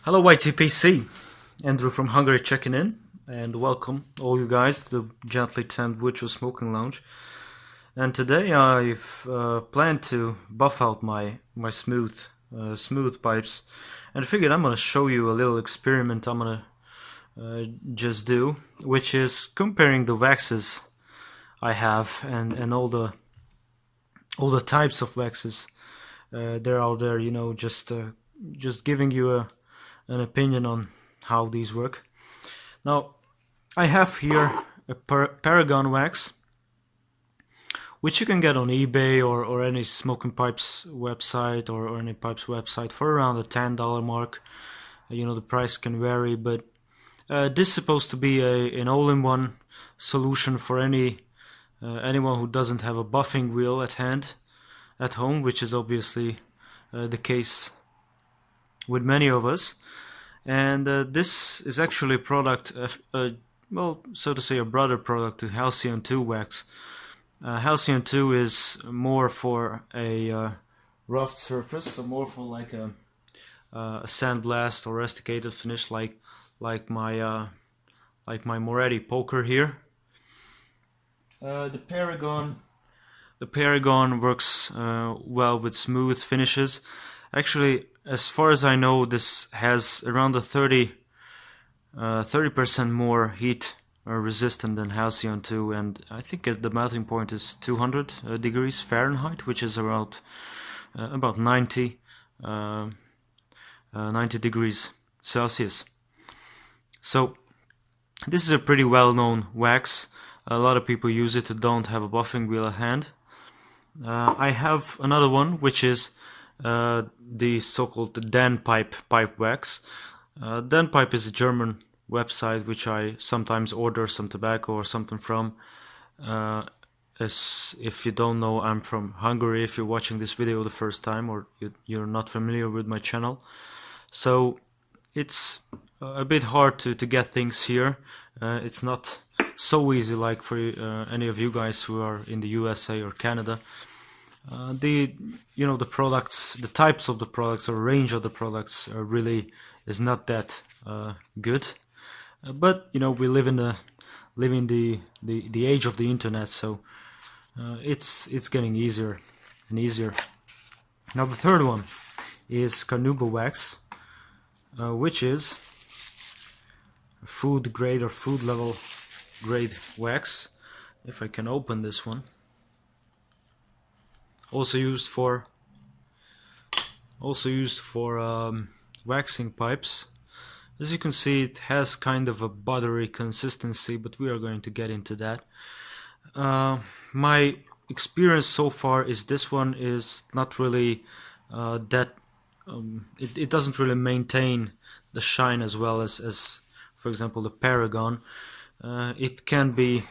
Hello YTPC, Andrew from Hungary checking in, and welcome all you guys to the Gently Tanned Virtual Smoking Lounge. And today I've planned to buff out my smooth pipes, and I figured I'm gonna show you a little experiment I'm gonna just do, which is comparing the waxes I have and all the types of waxes there are out there. You know, just giving you an opinion on how these work. Now, I have here a Paragon wax, which you can get on eBay or any smoking pipes website or any pipes website for around the $10 mark. You know, the price can vary, but this is supposed to be an all-in-one solution for anyone who doesn't have a buffing wheel at hand at home, which is obviously the case with many of us. And this is actually a product, well, so to say, a brother product to Halcyon 2 wax. Halcyon 2 is more for a rough surface, so more for like a sandblast or rusticated finish, like my Moretti poker here. The Paragon works well with smooth finishes. Actually, as far as I know, this has around a 30% more heat resistant than Halcyon 2, and I think the melting point is 200 degrees Fahrenheit, which is around about 90 degrees Celsius. So this is a pretty well-known wax. A lot of people use it who don't have a buffing wheel at hand. I have another one, which is the so-called Danpipe pipe wax. Danpipe is a German website which I sometimes order some tobacco or something from. As if you don't know, I'm from Hungary, if you're watching this video the first time or you're not familiar with my channel. So it's a bit hard to get things here. It's not so easy like for any of you guys who are in the USA or Canada. The products, the types of the products or range of the products really is not that good. But you know, we live in the age of the internet, so it's getting easier and easier. Now the third one is Carnauba wax, which is food grade or food level grade wax. If I can open this one. Also used for waxing pipes. As you can see, it has kind of a buttery consistency, but we are going to get into that. My experience so far is this one is not really it doesn't really maintain the shine as well as for example the Paragon. It can be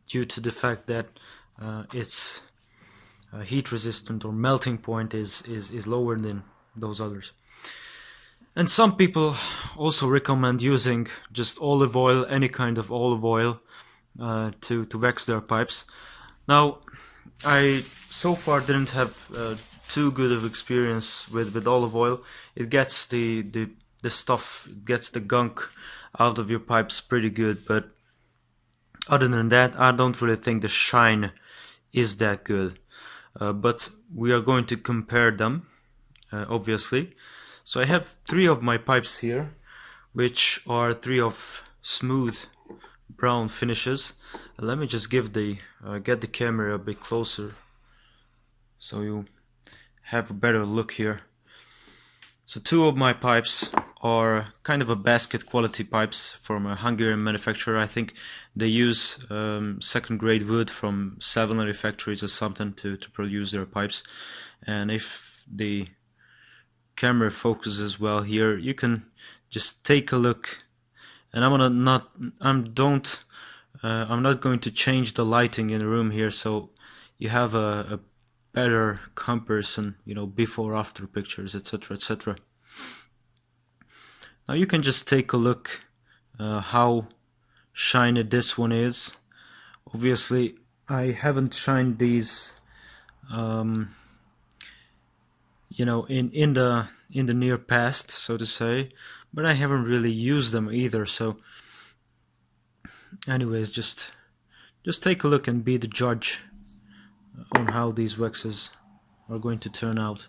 due to the fact that its heat resistant or melting point is lower than those others. And some people also recommend using just olive oil, any kind of olive oil, to wax their pipes. Now, I so far didn't have too good of experience with olive oil. It gets the stuff, it gets the gunk out of your pipes pretty good, but other than that, I don't really think the shine is that good. But we are going to compare them, obviously. So I have three of my pipes here, which are three of smooth brown finishes. Let me just get the camera a bit closer so you have a better look here. So two of my pipes are kind of a basket quality pipes from a Hungarian manufacturer. I think they use second grade wood from Savonlinna factories or something to produce their pipes. And if the camera focuses well here, you can just take a look. And I'm not going to change the lighting in the room here, so you have a better comparison, you know, before after pictures, etc., etc. Now you can just take a look how shiny this one is. Obviously I haven't shined these you know, in the near past, so to say, but I haven't really used them either. So anyways, just take a look and be the judge on how these waxes are going to turn out.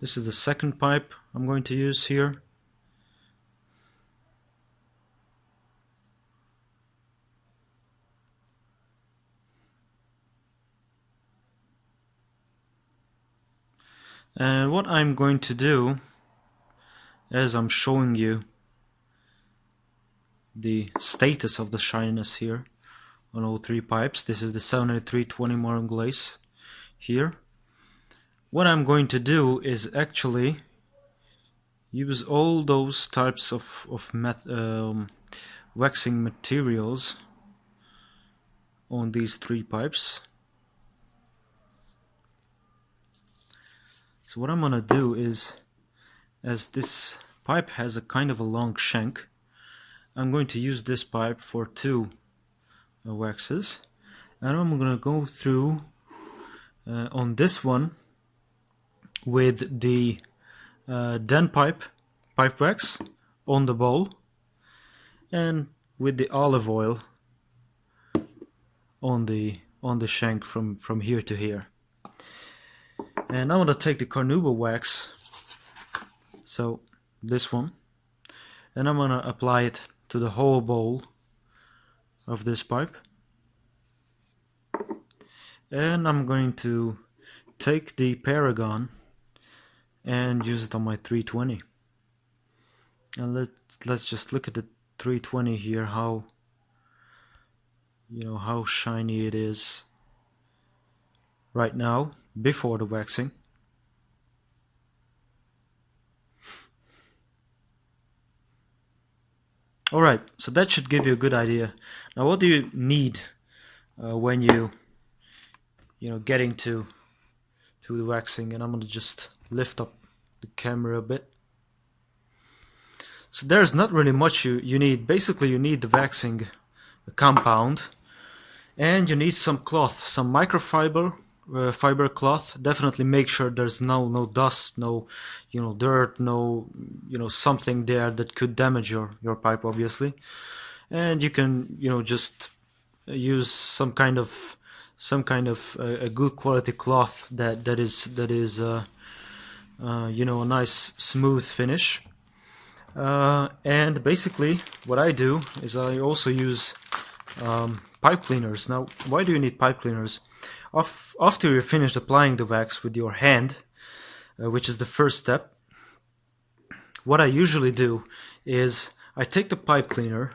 This is the second pipe I'm going to use here. And what I'm going to do, as I'm showing you the status of the shininess here on all three pipes, this is the 78320 Marlin glaze here. What I'm going to do is actually use all those types of waxing materials on these three pipes. So what I'm gonna do is, as this pipe has a kind of a long shank, I'm going to use this pipe for two waxes, and I'm gonna go through on this one with the Den pipe wax on the bowl, and with the olive oil on the shank from here to here. And I'm gonna take the carnauba wax, so this one, and I'm gonna apply it to the whole bowl of this pipe. And I'm going to take the Paragon and use it on my 320. And let's just look at the 320 here, how, you know, how shiny it is right now before the waxing. Alright, so that should give you a good idea. Now what do you need when you know, getting to the waxing? And I'm gonna just lift up the camera a bit. So there's not really much you need. Basically you need the waxing compound, and you need some cloth, some microfiber fiber cloth. Definitely make sure there's no dust, no, you know, dirt, no, you know, something there that could damage your pipe, obviously. And you can, you know, just use some kind of a good quality cloth that is you know, a nice smooth finish. And basically what I do is I also use pipe cleaners. Now why do you need pipe cleaners? After you finish applying the wax with your hand, which is the first step, what I usually do is I take the pipe cleaner.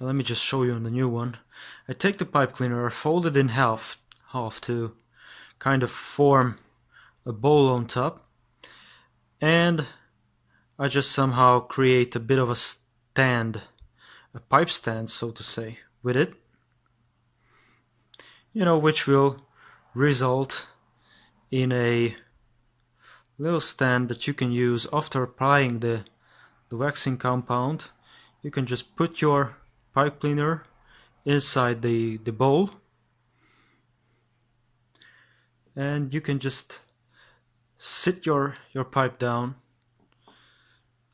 Let me just show you on the new one. I take the pipe cleaner, fold it in half to kind of form a bowl on top, and I just somehow create a bit of a stand, a pipe stand, so to say, with it, you know, which will result in a little stand that you can use after applying the waxing compound. You can just put your pipe cleaner inside the bowl, and you can just sit your pipe down,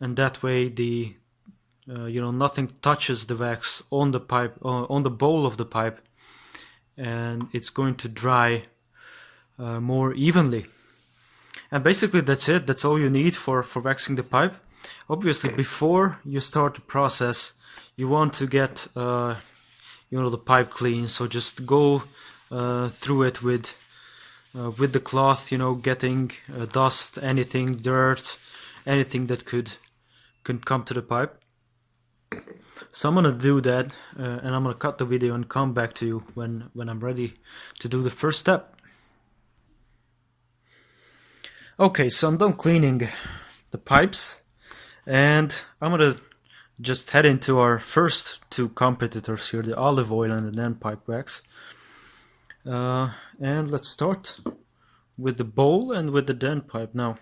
and that way the you know, nothing touches the wax on the pipe, on the bowl of the pipe, and it's going to dry more evenly. And basically that's it. That's all you need for waxing the pipe. Obviously before you start the process you want to get you know, the pipe clean, so just go through it with the cloth, you know, getting dust, anything, dirt, anything that could come to the pipe. So I'm gonna do that, and I'm gonna cut the video and come back to you when I'm ready to do the first step. Okay, so I'm done cleaning the pipes, and I'm gonna just head into our first two competitors here, the olive oil and the Den pipe wax. And let's start with the bowl and with the Den pipe. Now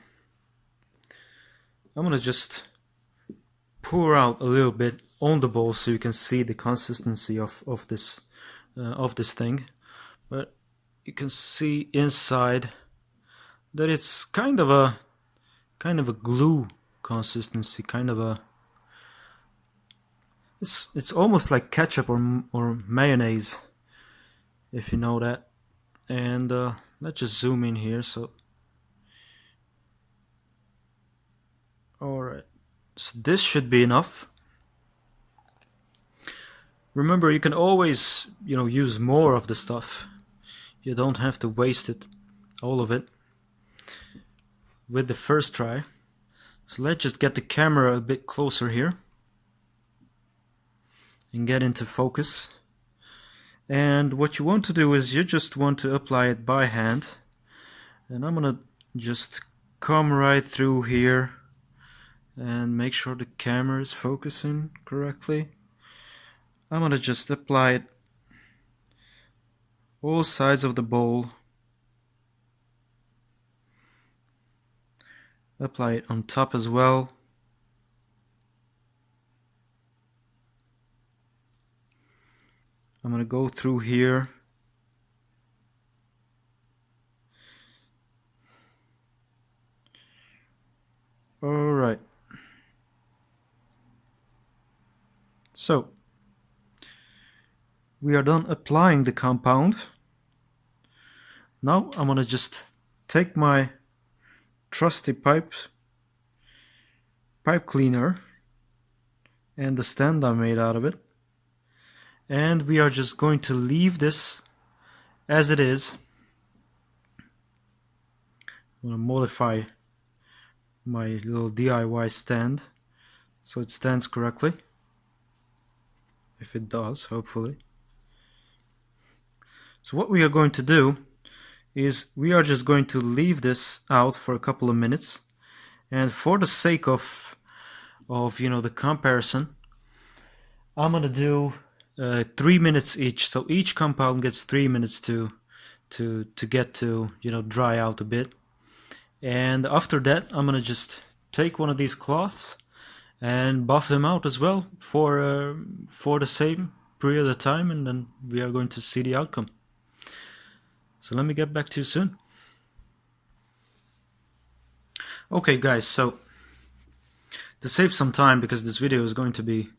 I'm gonna just pour out a little bit on the bowl so you can see the consistency of this thing. but you can see inside that it's kind of a glue consistency, it's almost like ketchup or mayonnaise, if you know that. And let's just zoom in here. So alright, so this should be enough. Remember, you can always, use more of the stuff. You don't have to waste it, all of it, with the first try. So let's just get the camera a bit closer here and get into focus. And what you want to do is you just want to apply it by hand. And I'm gonna just come right through here and make sure the camera is focusing correctly. I'm gonna just apply it all sides of the bowl. Apply it on top as well. I'm gonna go through here. Alright. So, we are done applying the compound. Now I'm gonna just take my trusty pipe cleaner and the stand I made out of it, and we are just going to leave this as it is. I'm going to modify my little DIY stand so it stands correctly, if it does, hopefully. So what we are going to do is we are just going to leave this out for a couple of minutes, and for the sake of the comparison, I'm gonna do 3 minutes each. So each compound gets 3 minutes to get to dry out a bit, and after that I'm gonna just take one of these cloths and buff them out as well for the same period of time, and then we are going to see the outcome. So let me get back to you soon. Okay guys, so to save some time, because this video is going to be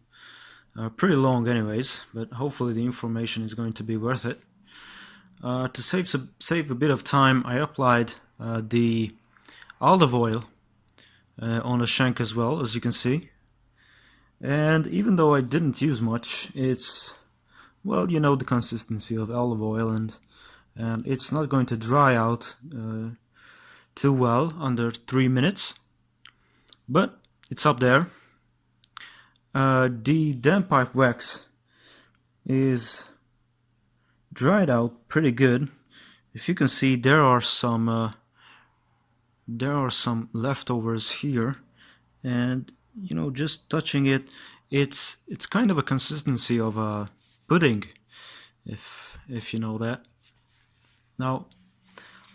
pretty long anyways, but hopefully the information is going to be worth it. To save a bit of time, I applied the olive oil on the shank as well, as you can see. And even though I didn't use much, it's, well, the consistency of olive oil, and it's not going to dry out too well under 3 minutes, but it's up there. The damp pipe wax is dried out pretty good. If you can see, there are some leftovers here, and just touching it, it's kind of a consistency of a pudding, if you know that. Now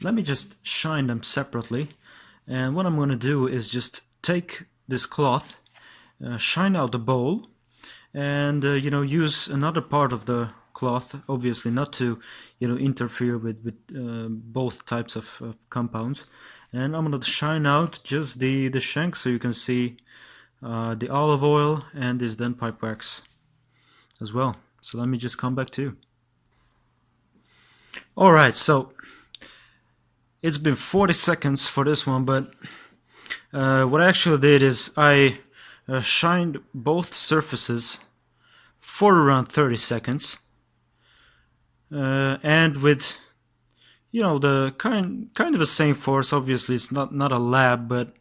let me just shine them separately, and what I'm going to do is just take this cloth, shine out the bowl, and use another part of the cloth, obviously not to interfere with both types of compounds, and I'm going to shine out just the shank so you can see the olive oil and this damp pipe wax as well. So let me just come back to you. Alright, so it's been 40 seconds for this one, but what I actually did is I shined both surfaces for around 30 seconds, and with the kind of the same force. Obviously it's not a lab, but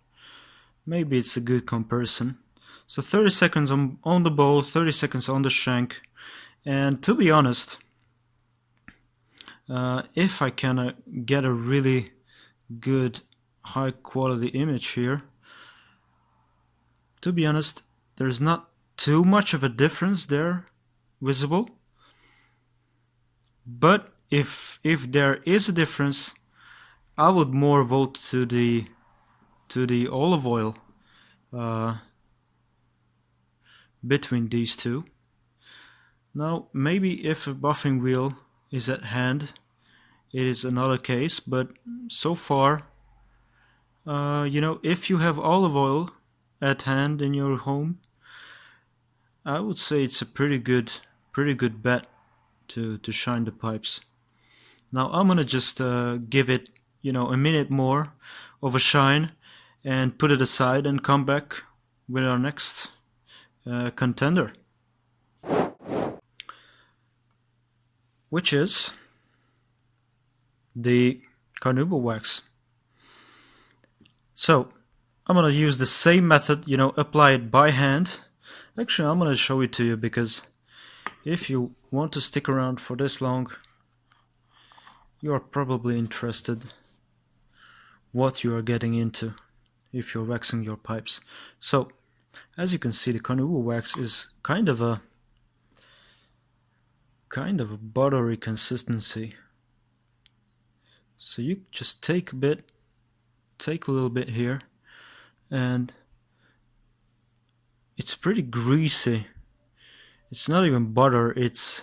maybe it's a good comparison. So 30 seconds on the bowl, 30 seconds on the shank, and to be honest, if I can get a really good high quality image here, to be honest, there's not too much of a difference there visible. But if there is a difference, I would more vote to the olive oil between these two. Now maybe if a buffing wheel is at hand, it is another case. But so far, you know, if you have olive oil at hand in your home, I would say it's a pretty good bet to shine the pipes. Now I'm gonna just give it, you know, a minute more of a shine and put it aside and come back with our next contender, which is the carnauba wax. So I'm gonna use the same method, you know, apply it by hand. Actually, I'm gonna show it to you, because if you want to stick around for this long, you are probably interested what you are getting into if you're waxing your pipes. So as you can see, the carnauba wax is kind of a buttery consistency. So you just take a little bit here, and it's pretty greasy. It's not even butter, it's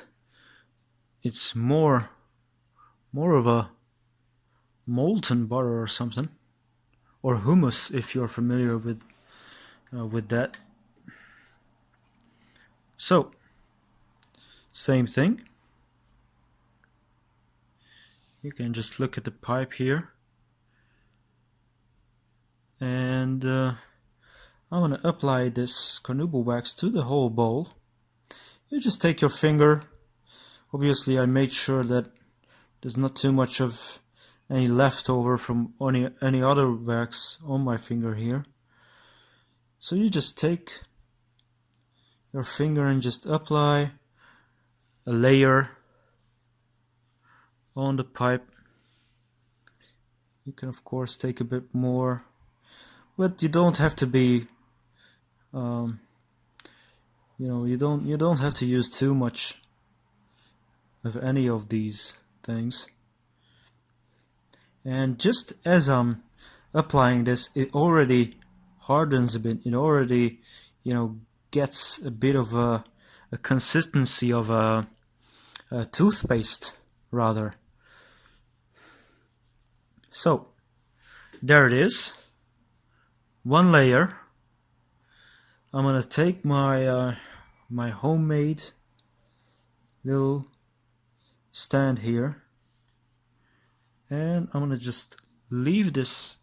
more of a molten butter or something, or hummus if you're familiar with that. So same thing, you can just look at the pipe here, and I'm gonna apply this carnauba wax to the whole bowl. You just take your finger. Obviously I made sure that there's not too much of any leftover from any other wax on my finger here. So you just take your finger and just apply a layer on the pipe. You can of course take a bit more, but you don't have to be you know, you don't have to use too much of any of these things. And just as I'm applying this, it already hardens a bit. It already, you know, gets a bit of a consistency of a toothpaste, rather. So there it is, one layer. I'm gonna take my my homemade little stand here, and I'm gonna just leave this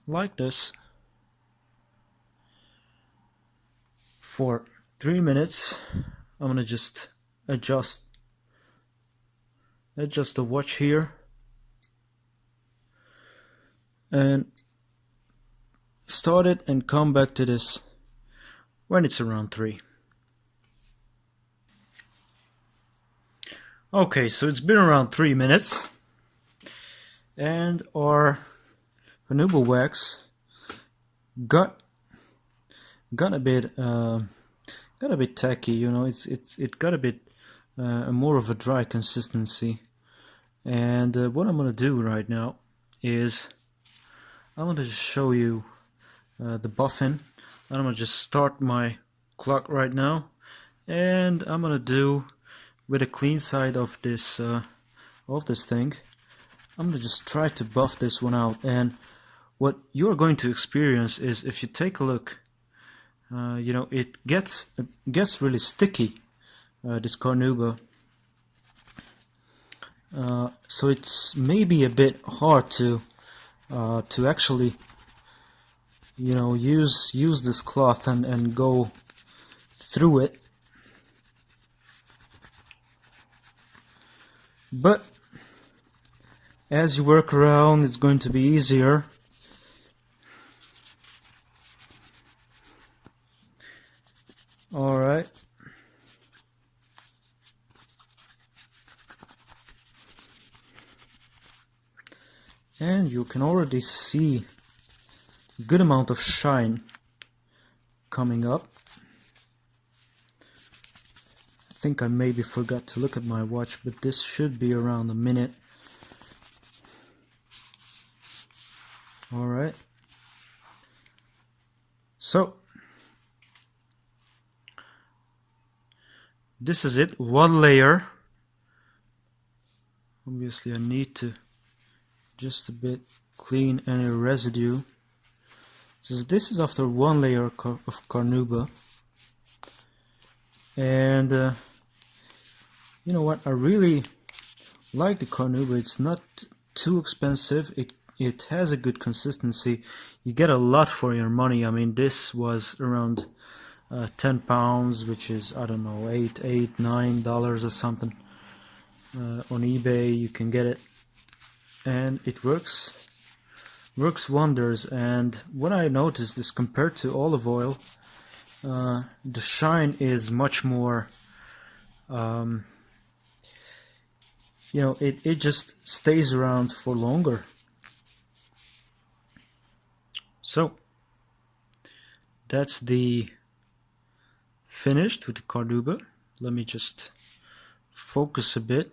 like this for 3 minutes. I'm gonna just adjust the watch here and start it and come back to this when it's around 3. Okay, so it's been around 3 minutes, and our carnauba wax got a bit tacky, you know. It got a bit more of a dry consistency. And what I'm gonna do right now is I'm gonna just show you the buffing. I'm gonna just start my clock right now, and I'm gonna do with the clean side of this thing. I'm gonna just try to buff this one out, and what you're going to experience is, if you take a look, you know, it gets really sticky, this carnauba. So it's maybe a bit hard to actually, you know, use this cloth and go through it. But as you work around, it's going to be easier. Alright. And you can already see a good amount of shine coming up. I think I maybe forgot to look at my watch, but this should be around a minute. Alright. So this is it, one layer Obviously I need to just a bit clean any residue. So this is after one layer of carnauba, and you know what, I really like the carnauba. It's not too expensive, it has a good consistency, you get a lot for your money. I mean, this was around 10 pounds, which is, I don't know, $9 or something. On eBay you can get it, and it works wonders. And what I noticed is, compared to olive oil, the shine is much more, you know, it just stays around for longer. So that's the finished with the carnauba. Let me just focus a bit.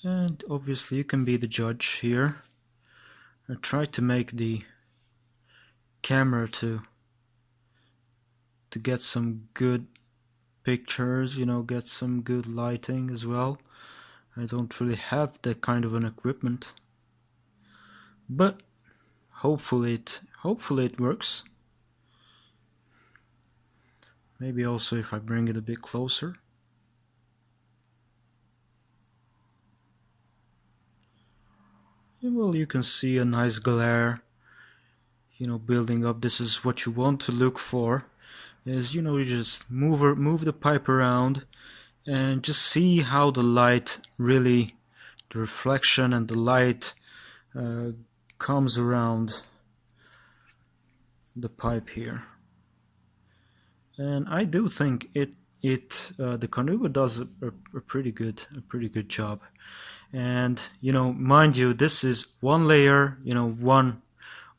And obviously you can be the judge here. I try to make the camera to get some good pictures, you know, get some good lighting as well. I don't really have that kind of an equipment, but hopefully it works. Maybe also if I bring it a bit closer. Well, you can see a nice glare, you know, building up. This is what you want to look for, is, you know, you just move the pipe around and just see how the light really, the reflection and the light comes around the pipe here. And I do think the carnauba does a pretty good job. And, you know, mind you, this is one layer, you know, one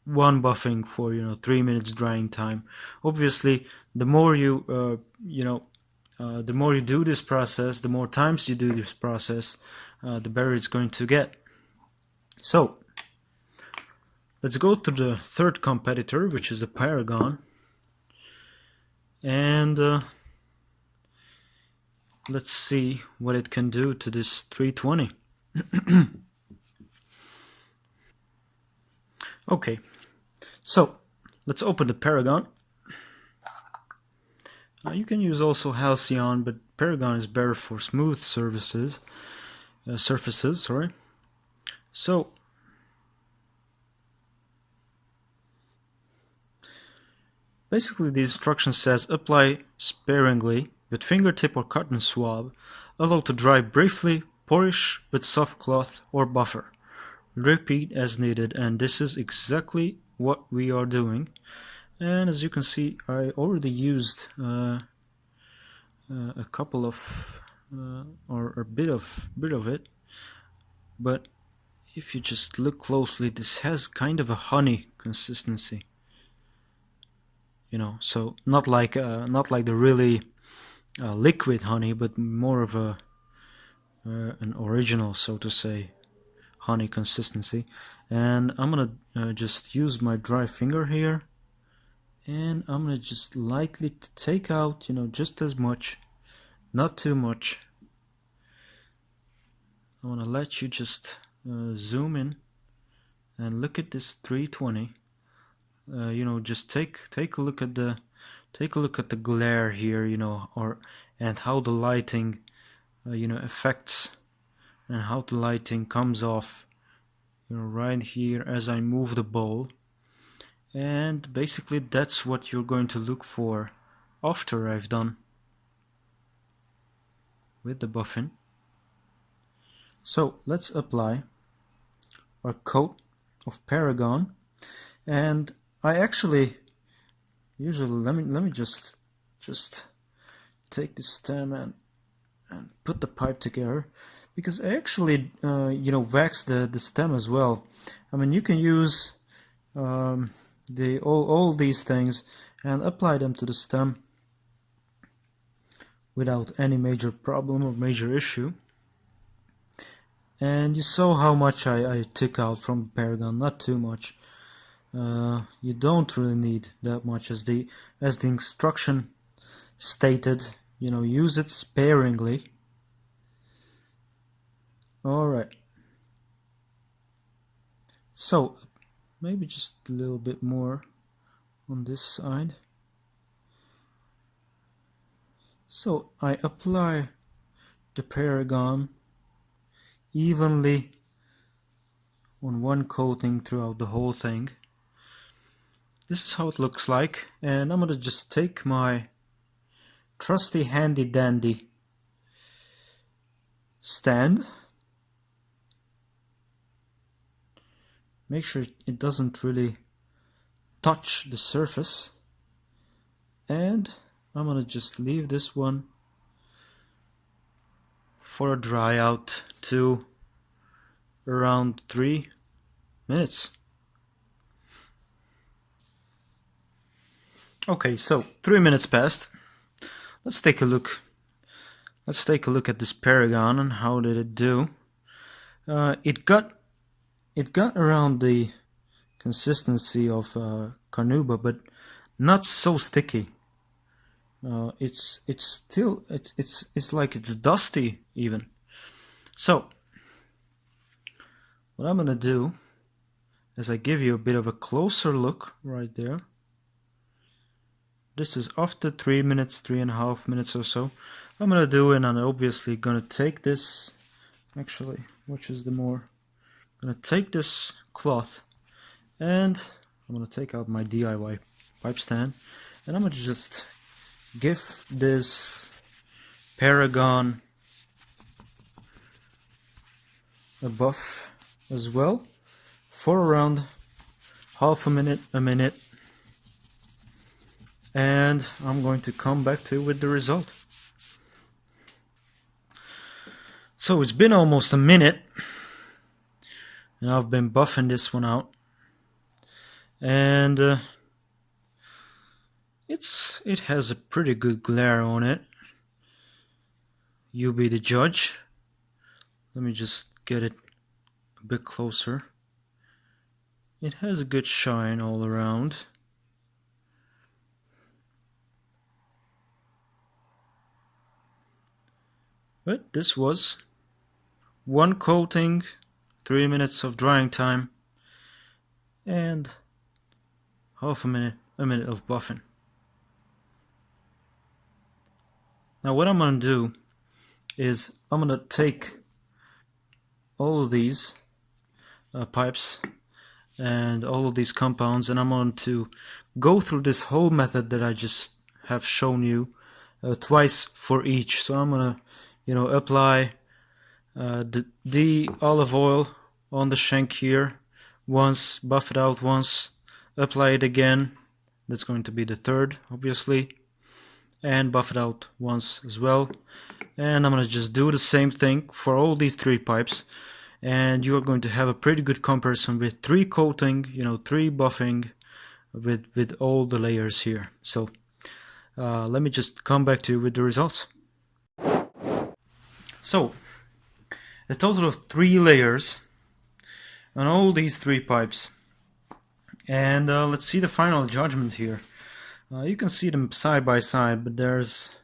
buffing for, you know, 3 minutes drying time. Obviously, the more you the more you do this process, the more times you do this process, the better it's going to get. So let's go to the third competitor, which is the Paragon, and let's see what it can do to this 320. Okay, so let's open the Paragon. You can use also Halcyon, but Paragon is better for smooth surfaces. Sorry. So basically the instruction says apply sparingly with fingertip or cotton swab, allow to dry briefly, polish with soft cloth or buffer. Repeat as needed, and this is exactly what we are doing. And as you can see, I already used a couple of or a bit of it, but if you just look closely, this has kind of a honey consistency, you know, so not like the really liquid honey, but more of a an original, so to say, honey consistency. And I'm gonna just use my dry finger here, and I'm gonna just lightly take out, you know, just as much, not too much. I want to let you just zoom in and look at this 320. You know, just take a look at the glare here, you know, and how the lighting you know, affects, and how the lighting comes off, you know, right here as I move the bowl. And basically that's what you're going to look for after I've done with the buffing. So let's apply our coat of Paragon, and I actually usually let me just take this stem and put the pipe together, because I actually you know, wax the stem as well. I mean, you can use all these things and apply them to the stem without any major problem or major issue. And you saw how much I took out from Paragon, not too much. You don't really need that much, as the instruction stated. use it sparingly. Alright. So, maybe just a little bit more on this side. So, I apply the Paragon evenly on one coating throughout the whole thing. This is how it looks like, and I'm gonna just take my trusty handy dandy stand. Make sure it doesn't really touch the surface, and I'm gonna just leave this one for a dry out to around 3 minutes. Okay, so 3 minutes passed. Let's take a look. Let's take a look at this Paragon and how did it do. It got around the consistency of Carnauba, but not so sticky. It's still it's like it's dusty even. So what I'm gonna do is I give you a bit of a closer look right there. This is after 3 minutes, 3.5 minutes or so. I'm gonna do, and I'm obviously gonna take this. Actually, which is the more? I'm gonna take this cloth, and I'm gonna take out my DIY pipe stand, and I'm gonna just give this Paragon a buff as well for around half a minute, and I'm going to come back to you with the result. So it's been almost a minute, and I've been buffing this one out, and it has a pretty good glare on it. You be the judge. Let me just get it a bit closer. It has a good shine all around. But this was one coating, 3 minutes of drying time, and half a minute of buffing. Now what I'm going to do is I'm going to take all of these pipes and all of these compounds, and I'm going to go through this whole method that I just have shown you twice for each. So I'm going to apply the olive oil on the shank here once, buff it out once, apply it again, that's going to be the third obviously, and buff it out once as well. And I'm going to just do the same thing for all these 3 pipes, and you are going to have a pretty good comparison with 3 coating, 3 buffing with all the layers here. So let me just come back to you with the results. So, a total of 3 layers on all these 3 pipes, and let's see the final judgment here. You can see them side by side, but there's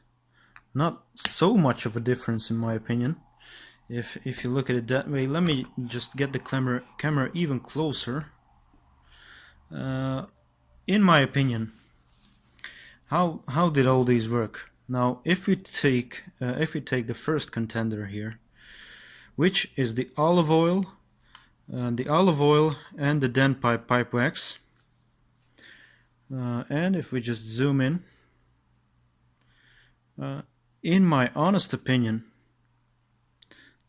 not so much of a difference in my opinion. If you look at it that way, let me just get the camera even closer. In my opinion, how did all these work? Now, if we take the first contender here, which is the olive oil and the Denpipe pipe wax, and if we just zoom in my honest opinion,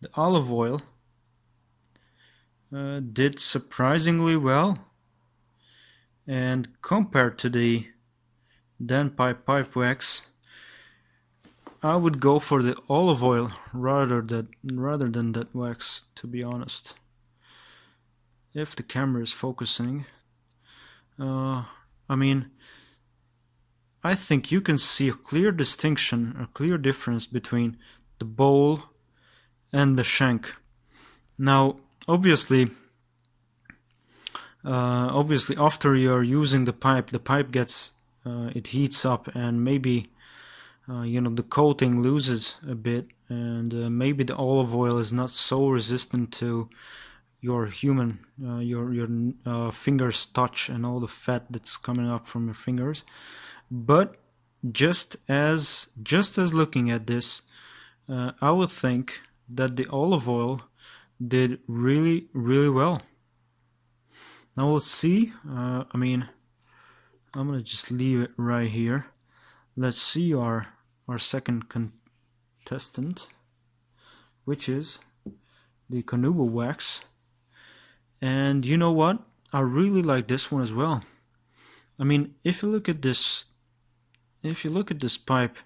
the olive oil did surprisingly well, and compared to the Denpipe pipe wax, I would go for the olive oil rather than that wax, to be honest. If the camera is focusing, I mean, I think you can see a clear distinction, a clear difference between the bowl and the shank. Now, obviously after you're using the pipe gets it heats up, and maybe you know, the coating loses a bit, and maybe the olive oil is not so resistant to your fingers touch and all the fat that's coming up from your fingers. But just as looking at this, I would think that the olive oil did really well. Now let's see. I mean, I'm gonna just leave it right here. Let's see our second contestant, which is the Carnauba wax. And you know what? I really like this one as well. I mean, if you look at this pipe,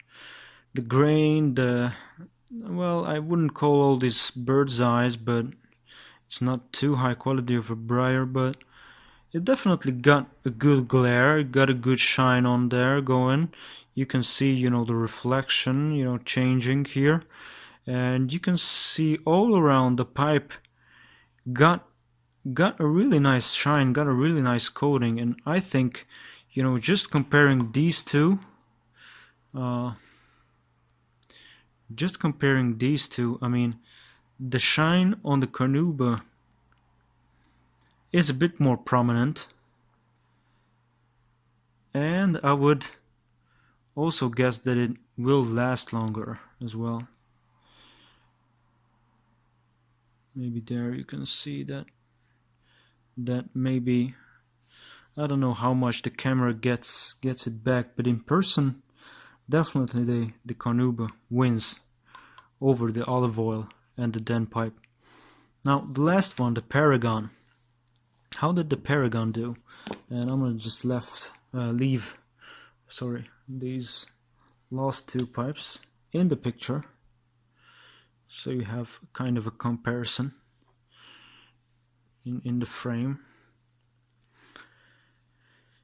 the grain, well, I wouldn't call all these bird's eyes, but it's not too high quality of a briar, but it definitely got a good glare, got a good shine on there going. You can see, you know, the reflection, you know, changing here, and you can see all around the pipe got a really nice shine, got a really nice coating. And I think, you know, just comparing these two, I mean, the shine on the Carnauba is a bit more prominent, and I would also guess that it will last longer as well. Maybe there you can see that maybe, I don't know how much the camera gets it back, but in person definitely the Carnauba wins over the olive oil and the Den pipe. Now the last one, the Paragon. How did the Paragon do? And I'm gonna just leave these last two pipes in the picture, so you have kind of a comparison in the frame.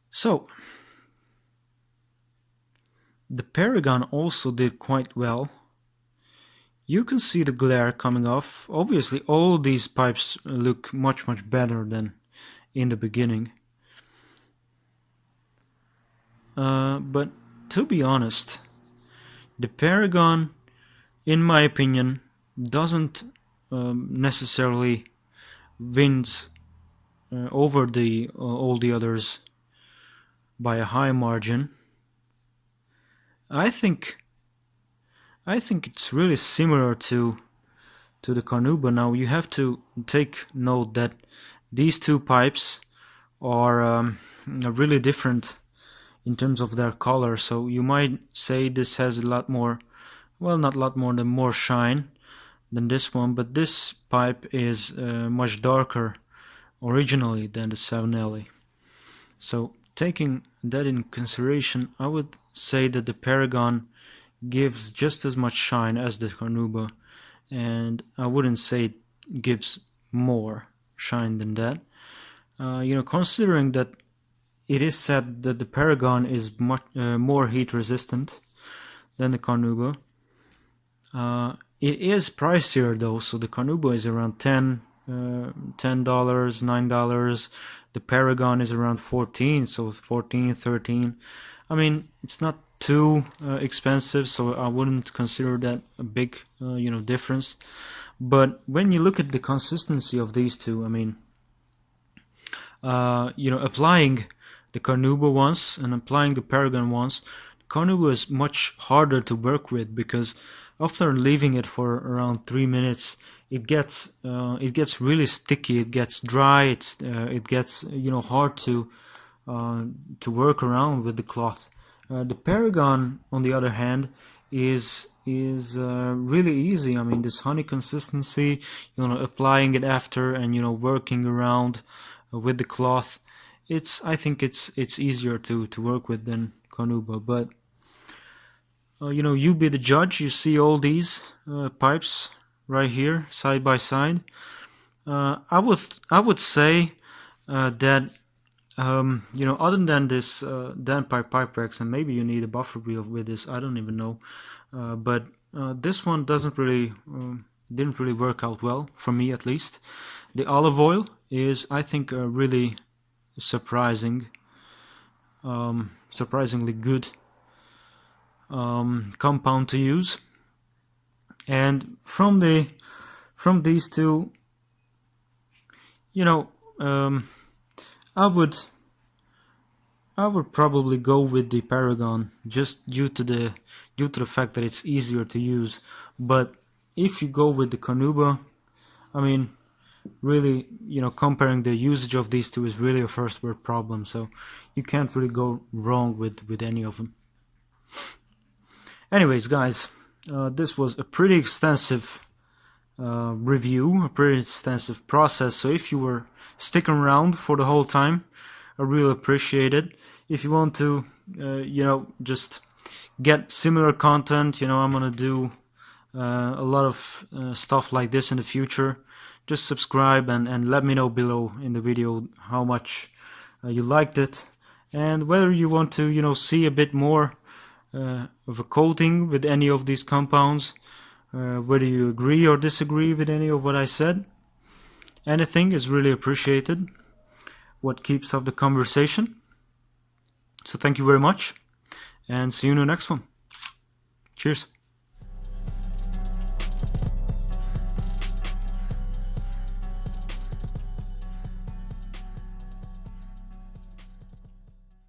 So the Paragon also did quite well. You can see the glare coming off. Obviously all these pipes look much better than in the beginning. But to be honest, the Paragon, in my opinion, doesn't necessarily wins over all the others by a high margin. I think it's really similar to the Carnauba. Now you have to take note that these two pipes are really different in terms of their color. So you might say this has a lot more, well, not a lot more, than more shine than this one, but this pipe is much darker originally than the Savinelli. So taking that in consideration, I would say that the Paragon gives just as much shine as the Carnauba, and I wouldn't say it gives more shine than that. You know, considering that it is said that the Paragon is much more heat resistant than the Carnauba. It is pricier though, so the Carnauba is around $10, $9. The Paragon is around 14, so 14, 13. I mean, it's not too expensive, so I wouldn't consider that a big you know, difference. But when you look at the consistency of these two, I mean, you know, applying the Carnauba once and applying the Paragon once, Carnauba is much harder to work with, because after leaving it for around 3 minutes, it gets really sticky. It gets dry. It gets, you know, hard to work around with the cloth. The Paragon, on the other hand, is really easy. I mean, this honey consistency, you know, applying it after and, you know, working around with the cloth, I think it's easier to work with than Carnauba. But you know, you be the judge. You see all these pipes right here side by side. I would say that you know, other than this Dan pipe wax, and maybe you need a buffer reel with this, I don't even know, but this one didn't really work out well for me, at least. The olive oil is, I think, really surprisingly good. compound to use. And from these two, you know, I would probably go with the Paragon, just due to the fact that it's easier to use. But if you go with the Carnauba, I mean, really, you know, comparing the usage of these two is really a first world problem, so you can't really go wrong with any of them. Anyways, guys, this was a pretty extensive review, a pretty extensive process, so if you were sticking around for the whole time, I really appreciate it. If you want to, you know, just get similar content, you know, I'm gonna do a lot of stuff like this in the future. Just subscribe and let me know below in the video how much you liked it, and whether you want to, you know, see a bit more of a coating with any of these compounds, whether you agree or disagree with any of what I said. Anything is really appreciated, what keeps up the conversation. So thank you very much, and see you in the next one. Cheers.